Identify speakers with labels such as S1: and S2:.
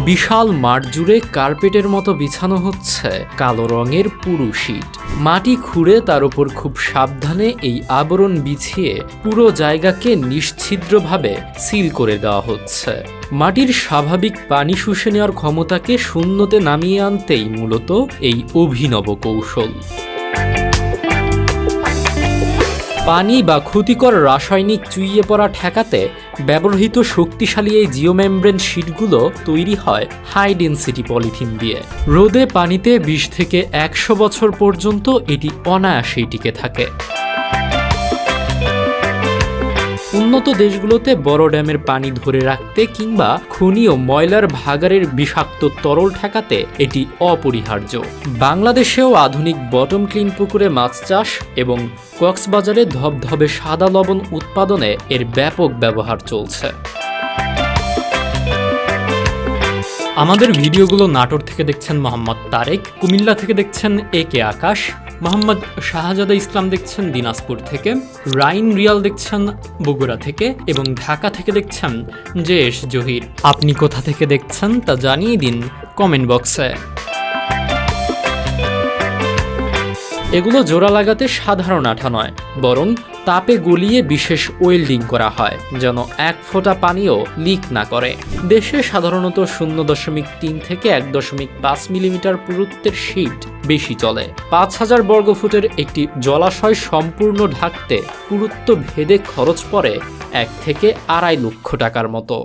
S1: বিশাল মাঠ জুড়ে কার্পেটের মতো বিছানো হচ্ছে কালো রঙের পুরু শীট। মাটি খুঁড়ে তার উপর খুব সাবধানে এই আবরণ বিছিয়ে পুরো জায়গাকে নিশ্ছিদ্রভাবে সিল করে দেওয়া হচ্ছে। মাটির স্বাভাবিক পানি শুষে নেওয়ার ক্ষমতাকে শূন্যতে নামিয়ে আনতেই মূলত এই অভিনব কৌশল। পানি বা ক্ষতিকর রাসায়নিক চুইয়ে পড়া ঠেকাতে ব্যবহৃত শক্তিশালী এই জিওমেমব্রেন শীটগুলো তৈরি হয় হাই ডেনসিটি পলিথিন দিয়ে। রোদে পানিতে 20 থেকে 100 বছর পর্যন্ত এটি অনায়াসেই টিকে থাকে। উন্নত দেশগুলোতে বড় ড্যামের পানি ধরে রাখতে কিংবা খনি ও ময়লার ভাগাড়ের বিষাক্ত তরল ঠেকাতে এটি অপরিহার্য। বাংলাদেশেও আধুনিক বটম ক্লিন পুকুরে মাছ চাষ এবং কক্সবাজারে ধবধবে সাদা লবণ উৎপাদনে এর ব্যাপক ব্যবহার চলছে। আমাদের ভিডিওগুলো নাটোর থেকে দেখছেন মোহাম্মদ তারেক, কুমিল্লা থেকে দেখছেন AK আকাশ, মোহাম্মদ শাহজাদা ইসলাম দেখছেন দিনাজপুর থেকে, রাইন রিয়াল দেখছেন বগুড়া থেকে এবং ঢাকা থেকে দেখছেন জেএস জহির। আপনি কোথা থেকে দেখছেন তা জানিয়ে দিন কমেন্ট বক্সে। এগুলো জোড়া লাগাতে সাধারণ আঠা নয়, বরং তাপে গলিয়ে বিশেষ ওয়েল্ডিং করা হয় যেন এক ফোঁটা পানিও লিক না করে। দেশে সাধারণত 0.3 থেকে 1.5 মিলিমিটার পুরুত্বের শীট বেশি চলে। 5000 বর্গফুটের একটি জলাশয় সম্পূর্ণ ঢাকতে পুরুত্ব ভেদে খরচ পড়ে 1 থেকে 2.5 লক্ষ টাকার মতো।